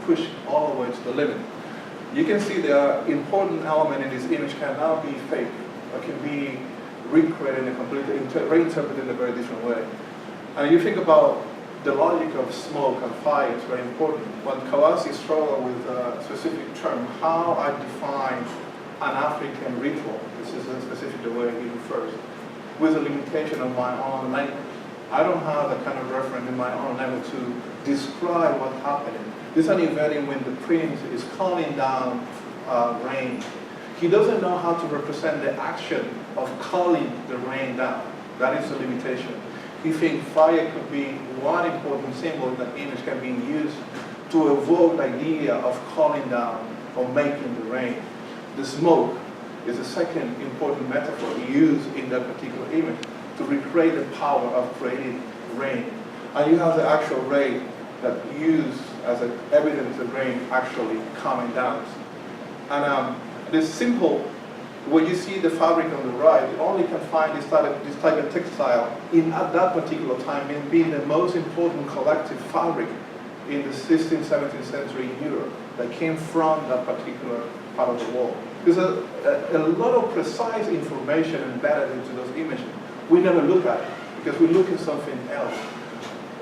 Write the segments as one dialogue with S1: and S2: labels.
S1: pushed all the way to the limit. You can see the important element in this image can now be fake, or can be recreated in a completely, reinterpreted in a very different way. And you think about the logic of smoke and fire is very important. When Kawasi struggled with a specific term, how I define an African ritual, this is a specific the way he refers, with the limitation of my own language. I don't have a kind of reference in my own language to describe what's happening. This is an event in when the prince is calling down rain. He doesn't know how to represent the action of calling the rain down. That is the limitation. He thinks fire could be one important symbol that image can be used to evoke the idea of calling down or making the rain. The smoke is the second important metaphor used in that particular image to recreate the power of creating rain. And you have the actual rain that used as an evidence of rain actually coming down. And this simple, when you see the fabric on the right, you only can find this type of textile at that particular time in being the most important collective fabric in the 16th, 17th century in Europe that came from that particular part of the world. There's a lot of precise information embedded into those images. We never look at it because we look at something else.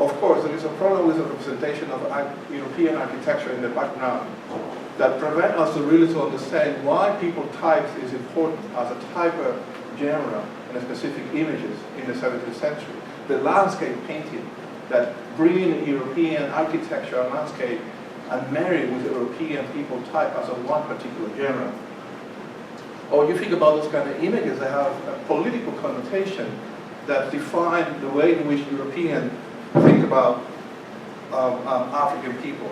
S1: Of course, there is a problem with the representation of European architecture in the background that prevent us to really understand why people types is important as a type of genre in specific images in the 17th century. The landscape painting that bring European architecture and landscape and marry with European people type as a one particular genre. Or you think about those kind of images that have a political connotation that define the way in which Europeans think about African people.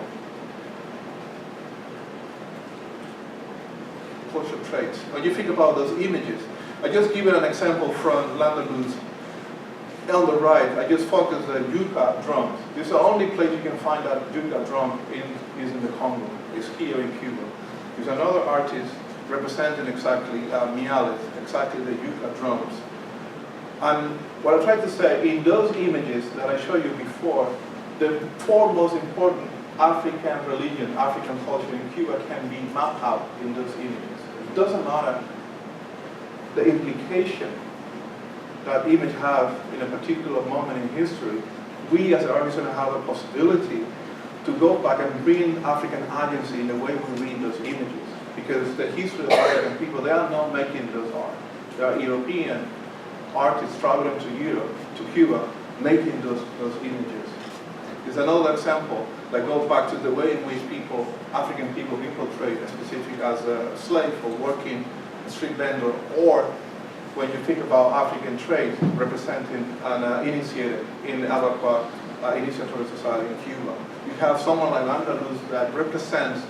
S1: Social traits. When you think about those images, I just give you an example from Landaluz. On the right, I just focus the yuca drums. This is the only place you can find that yuca drum is in the Congo. It's here in Cuba. There's another artist representing exactly miales, exactly the yuca drums. And what I tried to say, in those images that I showed you before, the four most important African religion, African culture in Cuba can be mapped out in those images. It doesn't matter the implication that image have in a particular moment in history. We as artists have a possibility to go back and bring African agency in the way we read those images. Because the history of African people, they are not making those art. They are European artists traveling to Europe, to Cuba, making those images. There's another example that goes back to the way in which people, African people, infiltrate a specific as a slave or working street vendor, or when you think about African trade representing an initiated in the Abaca initiatory society in Cuba. You have someone like Andalus that represents,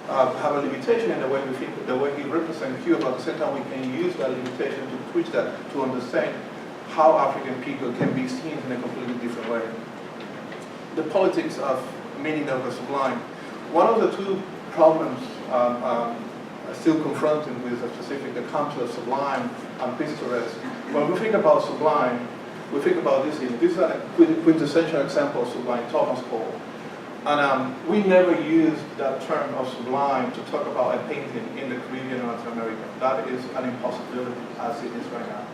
S1: have a limitation in the way we think, the way he represents Cuba, but at the same time we can use that limitation to twist that, to understand how African people can be seen in a completely different way. The politics of meaning of the sublime. One of the two problems still confronting with a specific, the concept of sublime and picturesque. When we think about sublime, we think about this. This is a quintessential example of sublime, Thomas Cole. And we never use that term of sublime to talk about a painting in the Caribbean or Latin America. That is an impossibility as it is right now.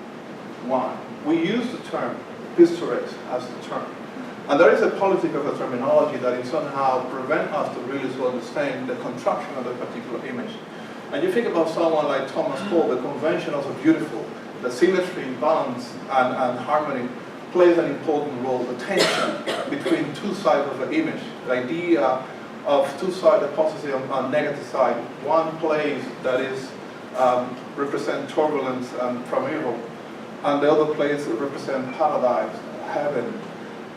S1: Why? We use the term picturesque as the term. And there is a politics of a terminology that is somehow prevent us to really understand the construction of a particular image. And you think about someone like Thomas Cole, the convention of the beautiful, the symmetry, balance, and harmony plays an important role. The tension between two sides of the image, the idea of two sides, the positive and negative side. One place that is represent turbulence and primeval, and the other place represent paradise, heaven.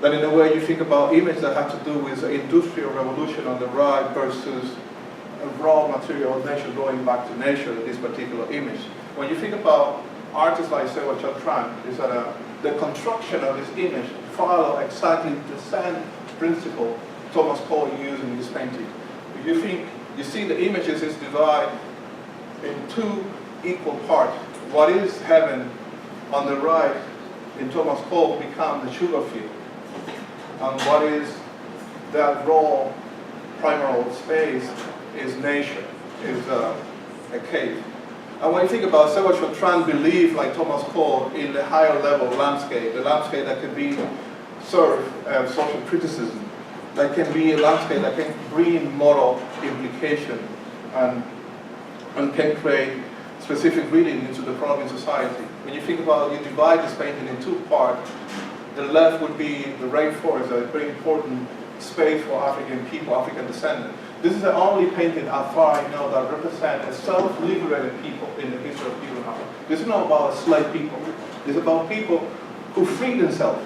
S1: Then in a way you think about images that have to do with the industrial revolution on the right versus a raw material of nature going back to nature, this particular image. When you think about artists like Sewa Chatran, is that the construction of this image follow exactly the same principle Thomas Cole used in this painting. You think, you see the images is divided in two equal parts. What is heaven on the right in Thomas Cole becomes the sugar field. And what is that raw primal space is nature, is a cave. And when you think about Salvatore Tran belief, like Thomas Cole, in the higher level landscape, the landscape that can be served social criticism, that can be a landscape that can bring moral implication and can create specific reading into the problem in society. When you think about, you divide this painting in two parts, the left would be the rainforest, a very important space for African people, African descendants. This is the only painting, as far as I know, that represents a self-liberated people in the history of Cuban art. This is not about slave people. It's about people who freed themselves.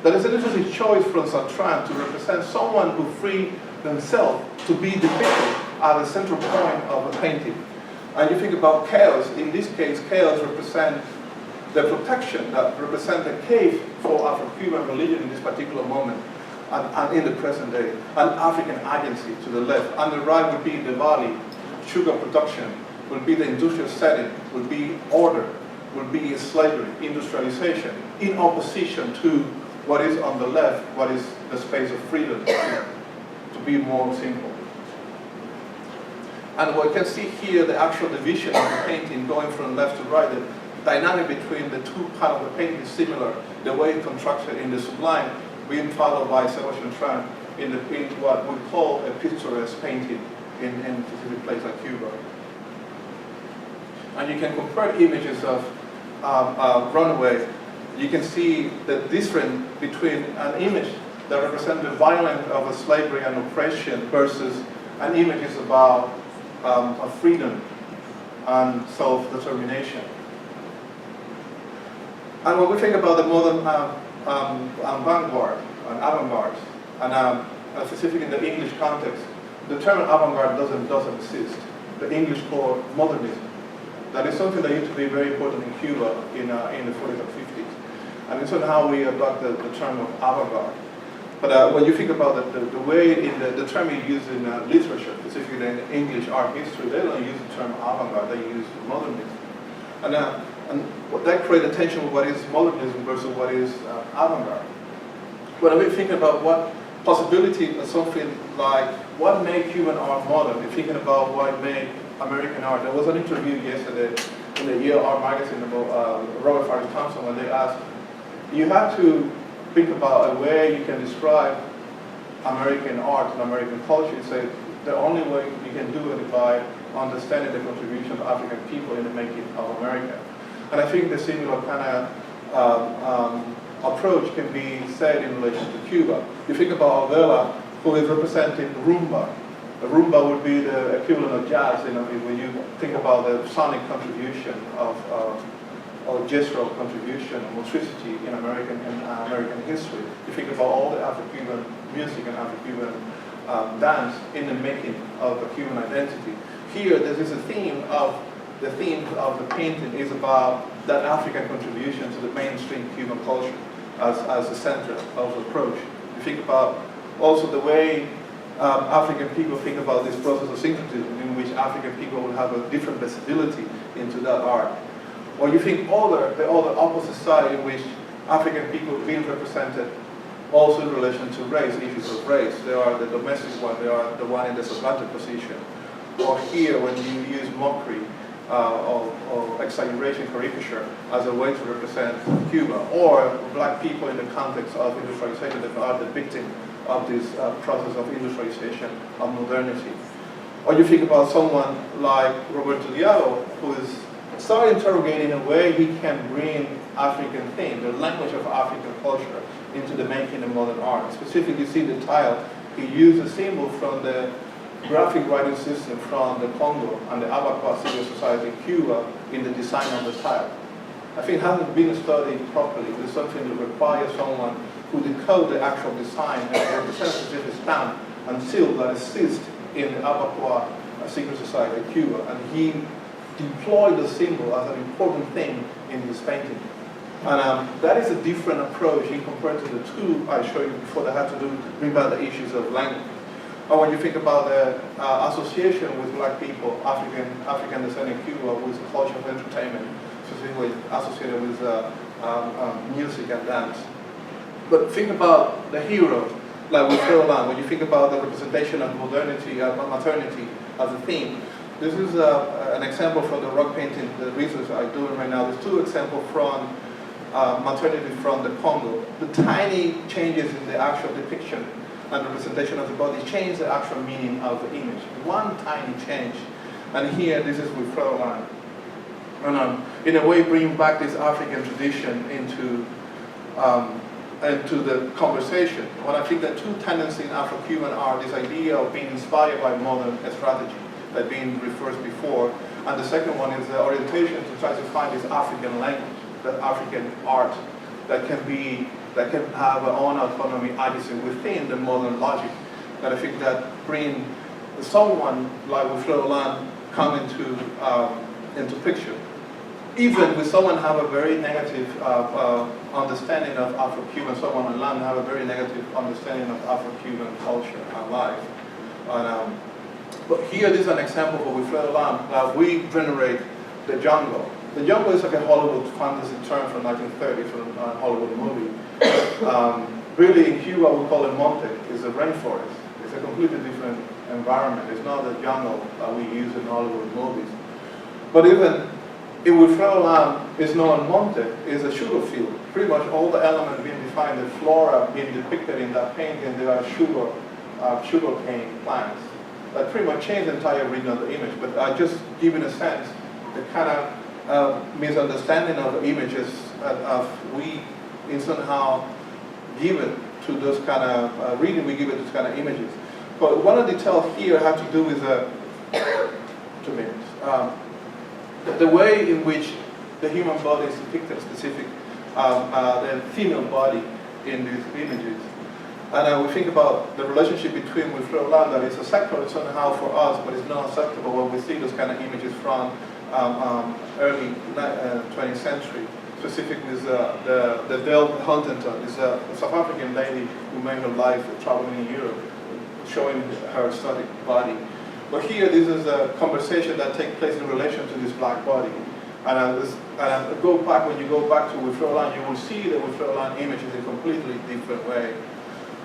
S1: That is an interesting choice from Sartre to represent someone who freed themselves to be depicted at the central point of a painting. And you think about chaos. In this case, chaos represents the protection that represents the cave for Afro-Cuban religion in this particular moment. And in the present day, an African agency to the left. On the right would be the valley, sugar production, would be the industrial setting, would be order, would be slavery, industrialization, in opposition to what is on the left, what is the space of freedom, to be more simple. And we can see here the actual division of the painting going from left to right. The dynamic between the two parts of the painting is similar, the way it constructed in the sublime, being followed by Salvatore Tran in what we call a picturesque painting in a specific place like Cuba. And you can compare images of runaway. You can see the difference between an image that represents the violence of slavery and oppression versus an image is about freedom and self-determination. And when we think about the modern vanguard and avant-garde, and specifically in the English context, the term avant-garde doesn't exist. The English call modernism. That is something that used to be very important in Cuba in the 40s and 50s. And it's on how we adopt the term of avant-garde. But when you think about the way in the term you use in literature, specifically in English art history, they don't use the term avant-garde, they use modernism. And that creates a tension with what is modernism versus what is avant-garde. When we think about what possibility of something like what made Cuban art modern, we're thinking about what made American art. There was an interview yesterday in the Yale Art magazine about Robert Farley Thompson when they asked, you have to think about a way you can describe American art and American culture. You say the only way you can do it is by understanding the contribution of African people in the making of America. And I think the similar kind of approach can be said in relation to Cuba. You think about Alvela, who is representing rumba. The rumba would be the equivalent of jazz, when you think about the sonic contribution or gestural contribution, motricity in American history. You think about all the Afro-Cuban music and Afro-Cuban dance in the making of a Cuban identity. Here, there is a theme of the painting is about that African contribution to the mainstream Cuban culture as the center of the approach. You think about also the way African people think about this process of syncretism, in which African people will have a different visibility into that art. Or you think the other opposite side, in which African people being represented also in relation to race, issues of race. They are the domestic one, they are the one in the supplanted position. Or here, when you use mockery or exaggeration, caricature, as a way to represent Cuba, or black people in the context of industrialization that are the victim of this process of industrialization, of modernity. Or you think about someone like Roberto Diallo, who is started interrogating a way he can bring African theme, the language of African culture, into the making of modern art. Specifically, you see the tile, he used a symbol from the graphic writing system from the Congo and the Abaca civil society in Cuba in the design of the tile. I think it hasn't been studied properly. It's something that requires someone who decode the actual design and represents a specific stamp and seal that exists in the Abaca secret society in Cuba. And he deployed the symbol as an important thing in his painting. And that is a different approach in compared to the two I showed you before that had to do bring back the issues of language. Or when you think about the association with black people, African descent in Cuba, with the culture of entertainment, specifically associated with music and dance. But think about the hero. like with Froelan, when you think about the representation of modernity, maternity as a theme, this is an example from the rock painting, the research I'm doing right now. There's two examples from maternity from the Congo. The tiny changes in the actual depiction and representation of the body change the actual meaning of the image. One tiny change. And here, this is with Froelan. And in a way, bring back this African tradition into the conversation. When I think that two tendencies in Afro-Cuban art, this idea of being inspired by modern strategy that being referred before, and the second one is the orientation to try to find this African language, that African art that can have our own autonomy agency within the modern logic. That I think that bring someone like with Froelan come into picture. Even with someone have a very negative understanding of Afro-Cuban, someone on land have a very negative understanding of Afro-Cuban culture and life. But here, this is an example where with Froelan, we venerate the jungle. The jungle is like a Hollywood fantasy term from 1930s, from a Hollywood movie. Really, in Cuba, we call it monte. It's a rainforest. It's a completely different environment. It's not the jungle that we use in Hollywood movies. But even with Froelan, it's not monte, it's a sugar field. Pretty much all the elements being defined, the flora being depicted in that painting, there are sugar cane plants. That pretty much change the entire reading of the image. But just giving a sense, the kind of misunderstanding of the images of we in somehow give it to those kind of reading, we give it to those kind of images. But one of the details here have to do with 2 minutes. The way in which the human body is depicted, specific, the female body in these images. And we think about the relationship between with Froelan, that is acceptable somehow for us, but it's not acceptable when we see those kind of images from early 20th century. Specifically, the Belle Huntington is a South African lady who made her life traveling in Europe, showing her static body. But here, this is a conversation that takes place in relation to this black body. And when you go back to with Froelan, you will see that with Froelan images in a completely different way.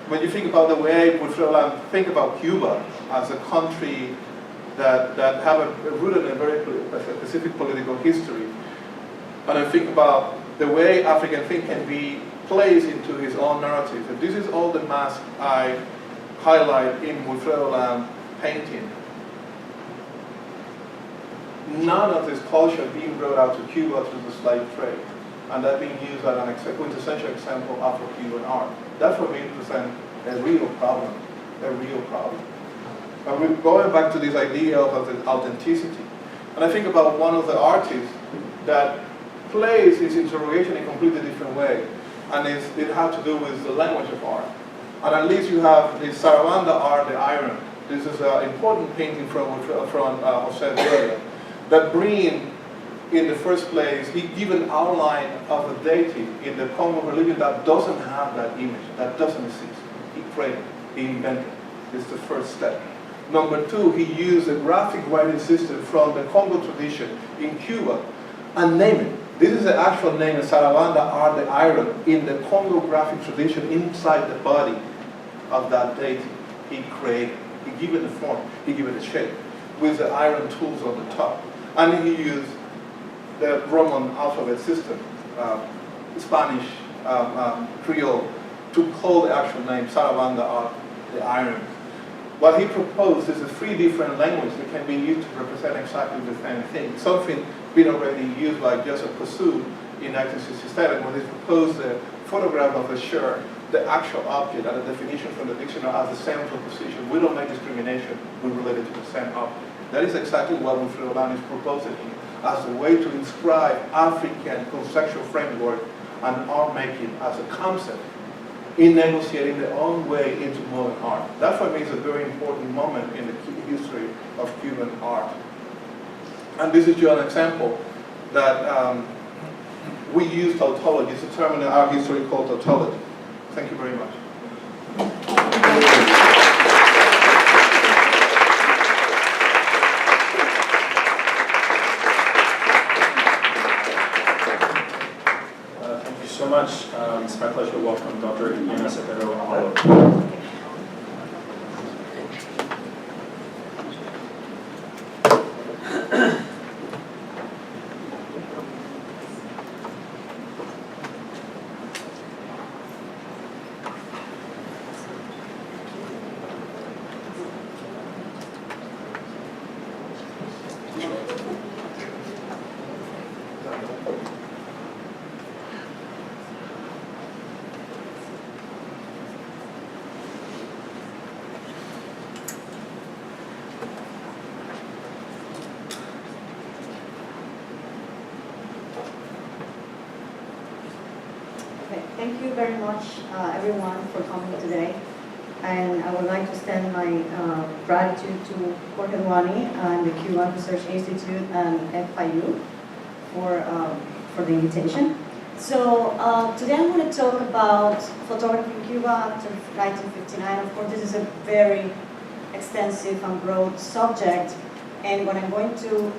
S1: When you think about the way with Froelan think about Cuba as a country that have a rooted in a very specific political history, and I think about the way African thinking can be placed into his own narrative. And this is all the mask I highlight in with Froelan painting. None of this culture being brought out to Cuba through the slave trade, and that being used as an quintessential example of Afro-Cuban art. That for me represents a real problem, And we're going back to this idea of authenticity. And I think about one of the artists that plays this interrogation in a completely different way, and it has to do with the language of art. And at least you have the Saravanda art, the iron. This is an important painting from Jose Villa, that bring, in the first place, he give an outline of a deity in the Congo religion that doesn't have that image, that doesn't exist. He created, he invented. This is the first step. Number two, he used a graphic writing system from the Congo tradition in Cuba and named it. This is the actual name of Saravanda art, the iron, in the Congo graphic tradition inside the body of that deity. He created, he gave it a form, he gave it a shape with the iron tools on the top. And he used the Roman alphabet system, Spanish, Creole, to call the actual name Saravanda art, the iron. What he proposed is 3 different languages that can be used to represent exactly the same thing. Something been already used by Joseph Kossou in 1967 when he proposed the photograph of the shirt, the actual object, and the definition from the dictionary as the central position. We don't make discrimination, we relate it to the same object. That is exactly what Froelan is proposing here as a way to inscribe African conceptual framework and art making as a concept in negotiating their own way into modern art. That for me is a very important moment in the history of Cuban art. And this is just an example that we use tautology. It's a term in our history called tautology. Thank you very much.
S2: Thank you so much. It's my pleasure to welcome Dr. Ian Cepero. Okay, thank you very much, everyone, for coming today. And I would like to extend my gratitude to Jorge Duani and the Cuban Research Institute and FIU for the invitation. So today I'm going to talk about photography in Cuba after 1959. Of course, this is a very extensive and broad subject. And what I'm going to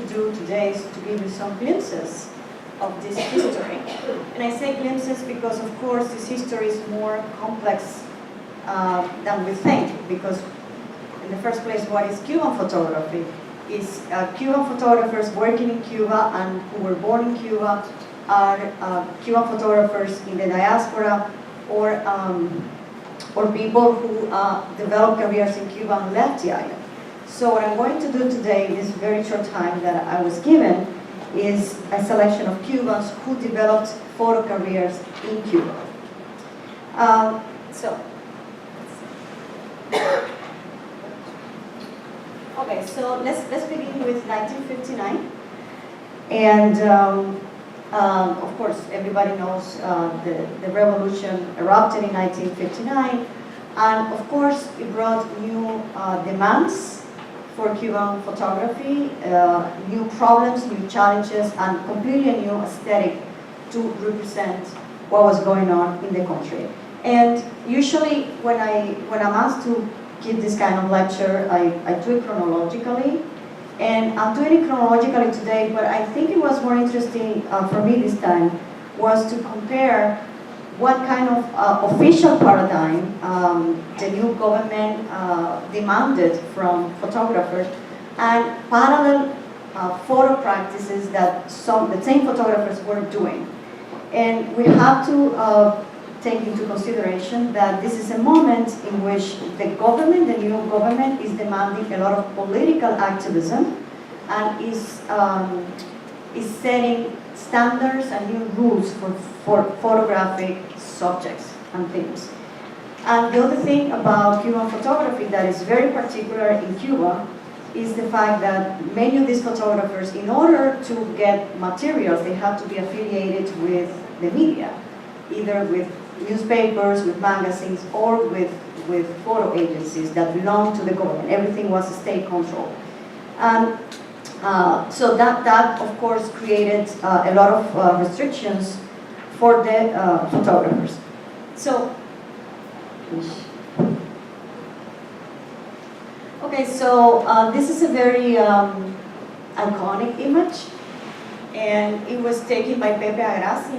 S2: do today is to give you some glimpses of this history. And I say glimpses because, of course, this history is more complex than we think, because in the first place, what is Cuban photography? Is Cuban photographers working in Cuba and who were born in Cuba are Cuban photographers in the diaspora, or people who developed careers in Cuba and left the island. So what I'm going to do today, in this very short time that I was given, is a selection of Cubans who developed photo careers in Cuba. Okay, so let's begin with 1959. And of course, everybody knows the revolution erupted in 1959. And of course, it brought new demands for Cuban photography, new problems, new challenges, and completely new aesthetic to represent what was going on in the country. And usually, when I'm asked to give this kind of lecture, I do it chronologically, and I'm doing it chronologically today. But I think it was more interesting for me this time was to compare what kind of official paradigm the new government demanded from photographers, and parallel photo practices that the same photographers were doing. And we have to take into consideration that this is a moment in which the government, the new government, is demanding a lot of political activism and is setting standards and new rules for photographic subjects and themes. And the other thing about Cuban photography that is very particular in Cuba is the fact that many of these photographers, in order to get materials, they have to be affiliated with the media, either with newspapers, with magazines, or with photo agencies that belong to the government. Everything was state controlled. And so that of course created a lot of restrictions for the photographers. So, okay, so this is a very iconic image, and it was taken by Pepe Agras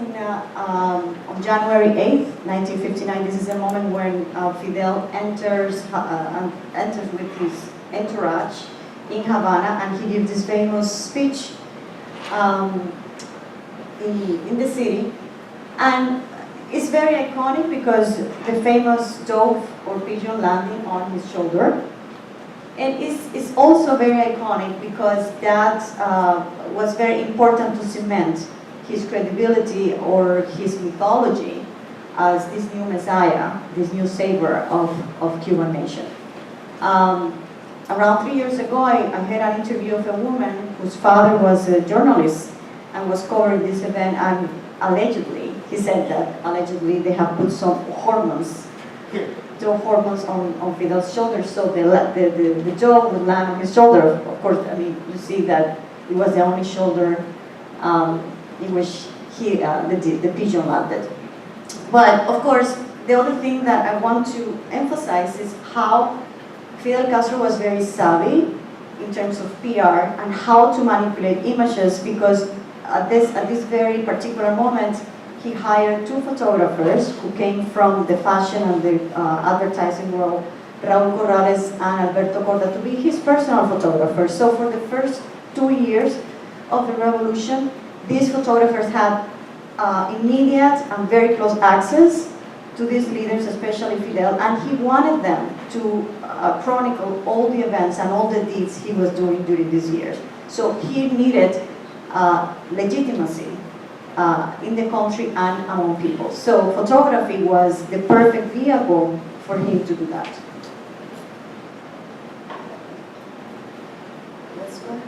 S2: on January 8th, 1959. This is a moment when Fidel enters with his entourage in Havana, and he gives this famous speech in the city. And it's very iconic because the famous dove or pigeon landing on his shoulder. And it's also very iconic because that was very important to cement his credibility or his mythology as this new messiah, this new savior of Cuban nation. Around 3 years ago, I had an interview of a woman whose father was a journalist and was covering this event, and allegedly, he said that allegedly they have put some hormones on Fidel's shoulder, so the dove would land on his shoulder. Of course, I mean, you see that it was the only shoulder in which the pigeon landed. But of course, the other thing that I want to emphasize is how Fidel Castro was very savvy in terms of PR and how to manipulate images, because at this very particular moment, he hired two photographers who came from the fashion and the advertising world, Raúl Corrales and Alberto Corda, to be his personal photographers. So for the first 2 years of the revolution, these photographers had immediate and very close access to these leaders, especially Fidel, and he wanted them to chronicle all the events and all the deeds he was doing during these years. So he needed legitimacy in the country and among people. So photography was the perfect vehicle for him to do that. Let's go.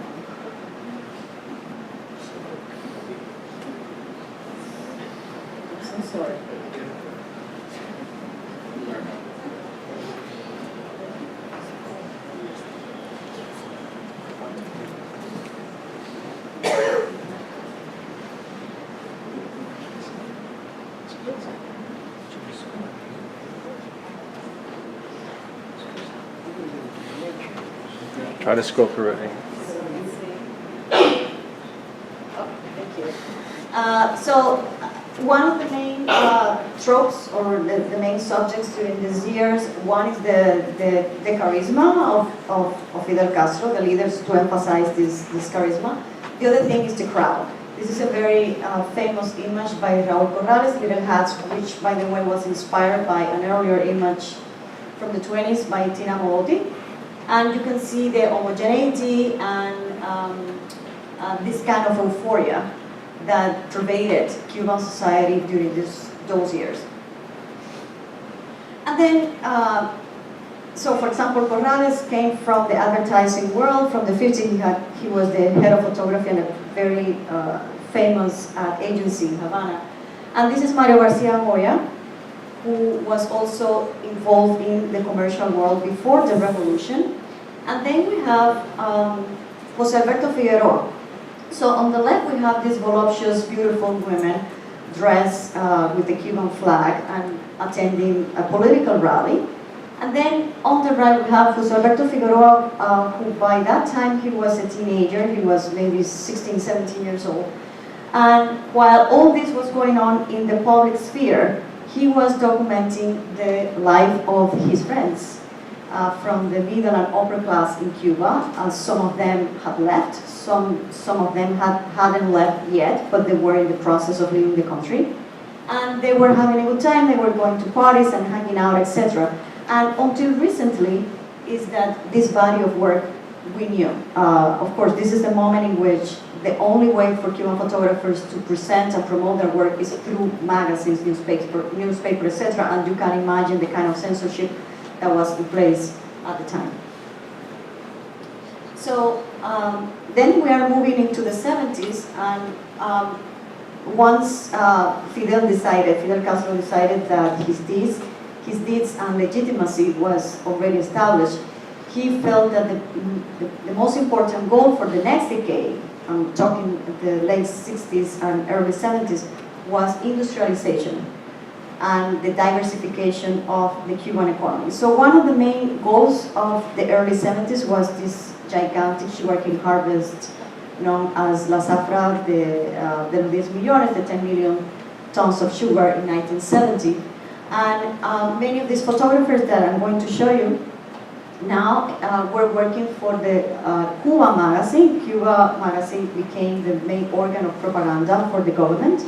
S2: I'm so sorry.
S3: Try to scroll through it.
S2: Thank you. So one of the main tropes or the main subjects during these years, one is the charisma of Fidel Castro, the leaders to emphasize this charisma. The other thing is the crowd. This is a very famous image by Raúl Corrales, Little Hats, which by the way was inspired by an earlier image from the 20s by Tina Molotti. And you can see the homogeneity and this kind of euphoria that pervaded Cuban society during those years. And then, so for example, Corrales came from the advertising world. From the 50s, he was the head of photography in a very famous agency in Havana. And this is Mario Garcia Moya, who was also involved in the commercial world before the revolution. And then we have Jose Alberto Figueroa. So on the left we have these voluptuous, beautiful women dressed with the Cuban flag and attending a political rally. And then on the right we have Jose Alberto Figueroa, who by that time he was a teenager, he was maybe 16, 17 years old. And while all this was going on in the public sphere, he was documenting the life of his friends from the middle and upper class in Cuba. Some of them had left, some of them hadn't left yet, but they were in the process of leaving the country. And they were having a good time, they were going to parties and hanging out, etc. And until recently, is that this body of work we knew. Of course, this is the moment in which the only way for Cuban photographers to present and promote their work is through magazines, newspaper, etc. And you can imagine the kind of censorship that was in place at the time. So then we are moving into the 70s, and once Fidel Castro decided that his deeds and legitimacy was already established, he felt that the most important goal for the next decade, I'm talking the late 60s and early 70s, was industrialization and the diversification of the Cuban economy. So one of the main goals of the early 70s was this gigantic sugarcane harvest known as La Zafra de 10 millones, the 10 million tons of sugar in 1970. And many of these photographers that I'm going to show you now were working for the Cuba magazine. Cuba magazine became the main organ of propaganda for the government.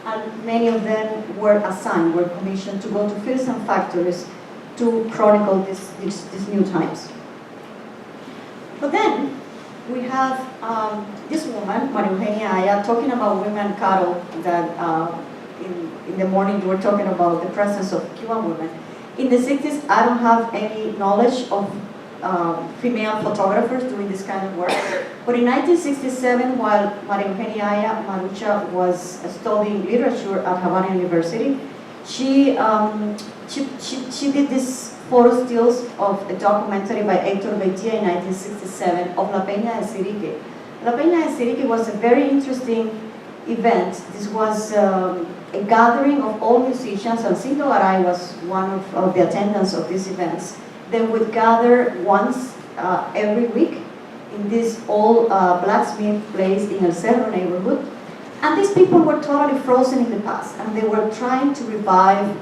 S2: And many of them were commissioned to go to fields and factories to chronicle these new times. But then we have this woman, Maria Eugenia Aya, talking about women cattle, that in the morning you were talking about the presence of Cuban women. In the 60s, I don't have any knowledge of female photographers doing this kind of work. But in 1967, while Maria Eugenia Aya Marucha was studying literature at Havana University, she did these photo stills of a documentary by Héctor Beitia in 1967 of La Peña de Sirique. La Peña de Sirique was a very interesting event. This was a gathering of all musicians, and Cinto Garay was one of the attendants of these events. They would gather once every week in this old blacksmith place in El Cerro neighborhood. And these people were totally frozen in the past, and they were trying to revive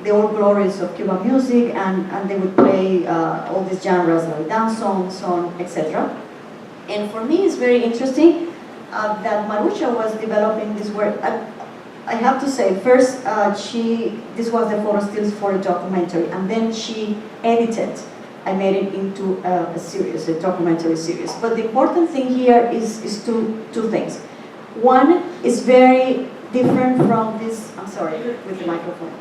S2: the old glories of Cuban music, and they would play all these genres like danzón, son, etc. And for me, it's very interesting that Marucha was developing this work. I have to say, first, this was the photo stills for a documentary, and then she edited and made it into a series, a documentary series. But the important thing here is two things. One is very different from this, I'm sorry, with the microphone.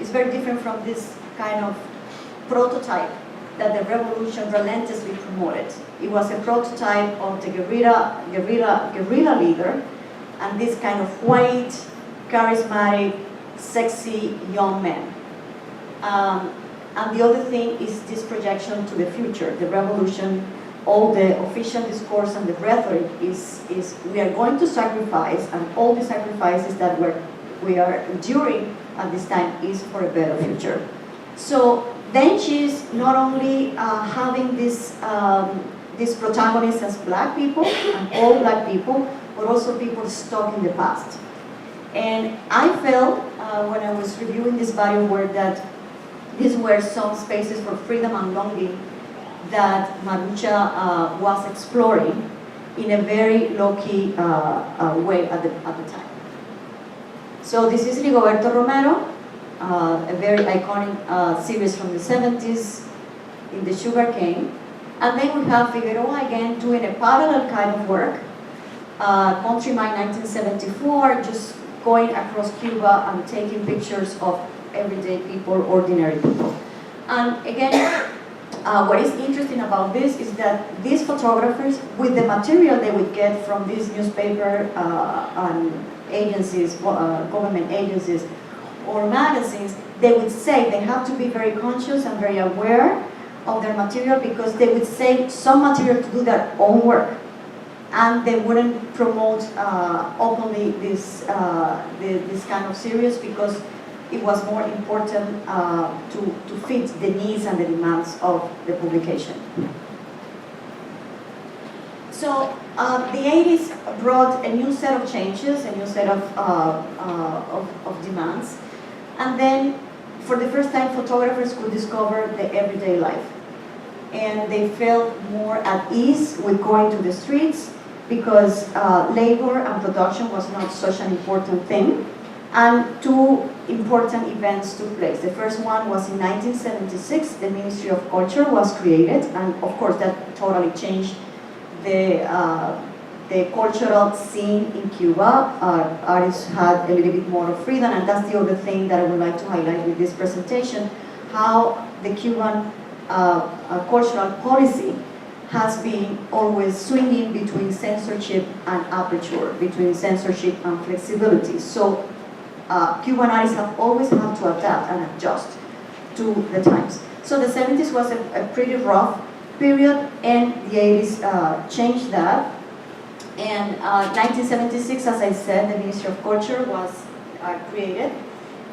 S2: It's very different from this kind of prototype that the revolution relentlessly promoted. It was a prototype of the guerrilla leader, and this kind of white, charismatic, sexy young man. And the other thing is this projection to the future. The revolution, all the official discourse and the rhetoric is we are going to sacrifice, and all the sacrifices that we are enduring at this time is for a better future. So then she's not only having this protagonists as black people, and all black people, but also people stuck in the past. And I felt, when I was reviewing this body of work, that these were some spaces for freedom and longing that Marucha was exploring in a very low-key way at the time. So this is Rigoberto Romero, a very iconic series from the 70s in the sugarcane. And then we have Figueroa again doing a parallel kind of work, Country Mine 1974, just going across Cuba and taking pictures of everyday people, ordinary people. And again, what is interesting about this is that these photographers, with the material they would get from these newspaper and agencies, government agencies, or magazines, they would say they have to be very conscious and very aware of their material, because they would save some material to do their own work, and they wouldn't promote openly this kind of series, because it was more important to fit the needs and the demands of the publication. So the 80s brought a new set of changes, a new set of demands, and then for the first time photographers could discover the everyday life. And they felt more at ease with going to the streets, because labor and production was not such an important thing. And two important events took place. The first one was in 1976, the Ministry of Culture was created, and of course that totally changed the cultural scene in Cuba. Artists had a little bit more of freedom, and that's the other thing that I would like to highlight with this presentation, how the Cuban cultural policy has been always swinging between censorship and aperture, between censorship and flexibility. So Cuban artists have always had to adapt and adjust to the times. So the 70s was a pretty rough period, and the 80s changed that. And 1976, as I said, the Ministry of Culture was created.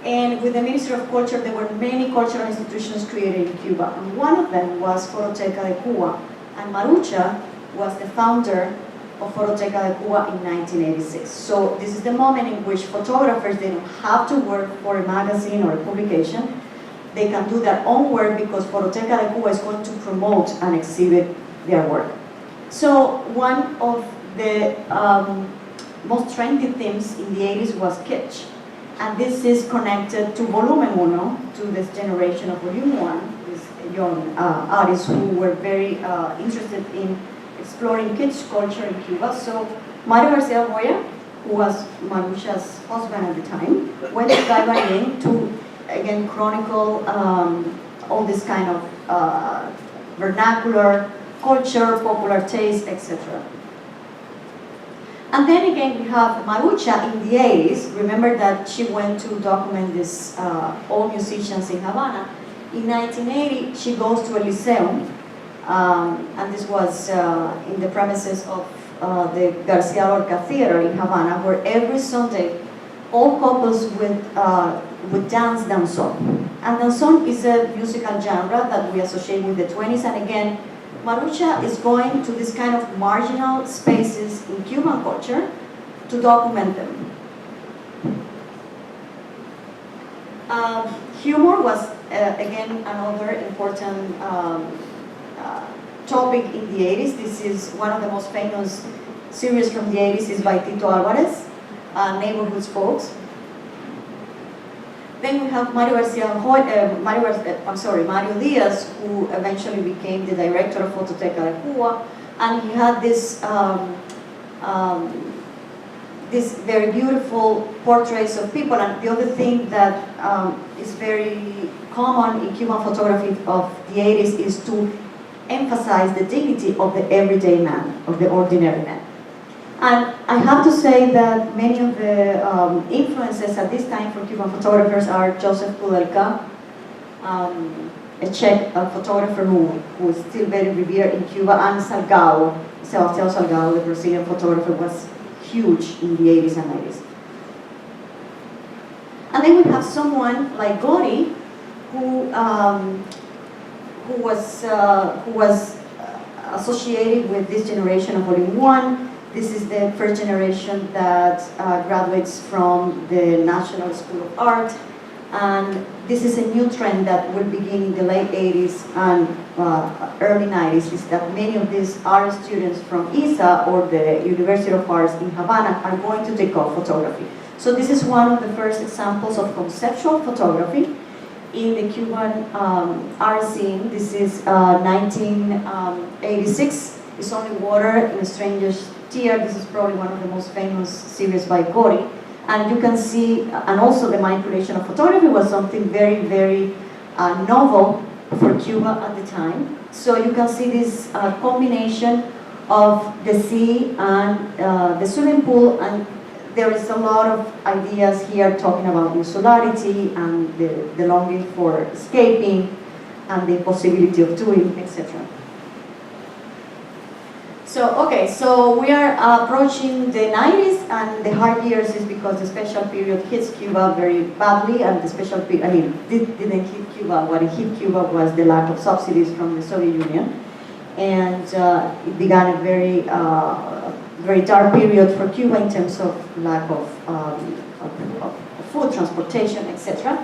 S2: And with the Ministry of Culture, there were many cultural institutions created in Cuba. And one of them was Fototeca de Cuba. And Marucha was the founder of Fototeca de Cuba in 1986. So this is the moment in which photographers, they don't have to work for a magazine or a publication. They can do their own work, because Fototeca de Cuba is going to promote and exhibit their work. So one of the most trendy themes in the 80s was kitsch. And this is connected to Volumen Uno, to this generation of Volume 1, these young artists who were very interested in exploring kitsch culture in Cuba. So Mario Garcia Boya, who was Marucha's husband at the time, went to Galvanin to, again, chronicle all this kind of vernacular culture, popular taste, etc. And then again, we have Marucha in the 80s. Remember that she went to document this all musicians in Havana. In 1980, she goes to a lyceum, and this was in the premises of the Garcia Lorca Theater in Havana, where every Sunday, all couples would dance danzón. And danzón is a musical genre that we associate with the 20s, and again, Marucha is going to this kind of marginal spaces in Cuban culture to document them. Humor was, again, another important topic in the 80s. This is one of the most famous series from the 80s is by Tito Alvarez, Neighborhoods Folks. Then we have Mario Diaz, who eventually became the director of Fototeca de Cuba, and he had this these very beautiful portraits of people. And the other thing that is very common in Cuban photography of the 80s is to emphasize the dignity of the everyday man, of the ordinary man. And I have to say that many of the influences at this time for Cuban photographers are Joseph Kudelka, a Czech photographer who is still very revered in Cuba, and Salgado, Sebastião Salgado, the Brazilian photographer, was huge in the 80s and 90s. And then we have someone like Gori, who was associated with this generation of Volume 1. This is the first generation that graduates from the National School of Art, and this is a new trend that will begin in the late 80s and early 90s, is that many of these art students from ISA or the University of Arts in Havana are going to take up photography. So this is one of the first examples of conceptual photography in the Cuban art scene. This is 1986. It's Only Water in a Stranger's Tear. This is probably one of the most famous series by Gori. And you can see, and also the manipulation of photography was something very, very novel for Cuba at the time. So you can see this combination of the sea and the swimming pool, and there is a lot of ideas here talking about insularity and the longing for escaping and the possibility of doing, etc. So, okay, so we are approaching the 90s, and the hard years is because the special period hits Cuba very badly, and the special period, didn't hit Cuba. What hit Cuba was the lack of subsidies from the Soviet Union, and it began a very, very dark period for Cuba in terms of lack of food, transportation, etc.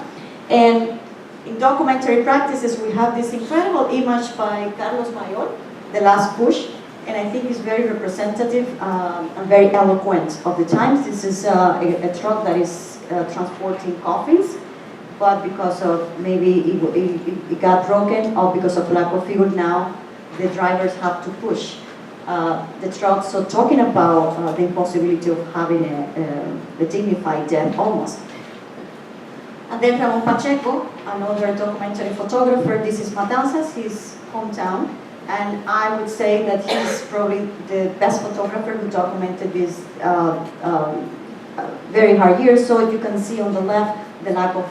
S2: And in documentary practices, we have this incredible image by Carlos Mayor, The Last Push. And I think it's very representative and very eloquent of the times. This is a truck that is transporting coffins, but because of maybe it got broken or because of lack of fuel now, the drivers have to push the truck. So talking about the impossibility of having a dignified death almost. And then Ramon Pacheco, another documentary photographer. This is Matanzas, his hometown. And I would say that he's probably the best photographer who documented these very hard years. So you can see on the left the lack of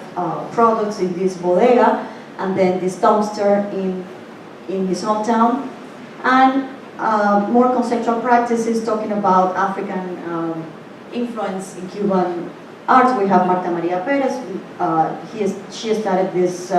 S2: products in this bodega, and then this dumpster in his hometown. And more conceptual practices talking about African influence in Cuban art. We have Marta Maria Perez. She started this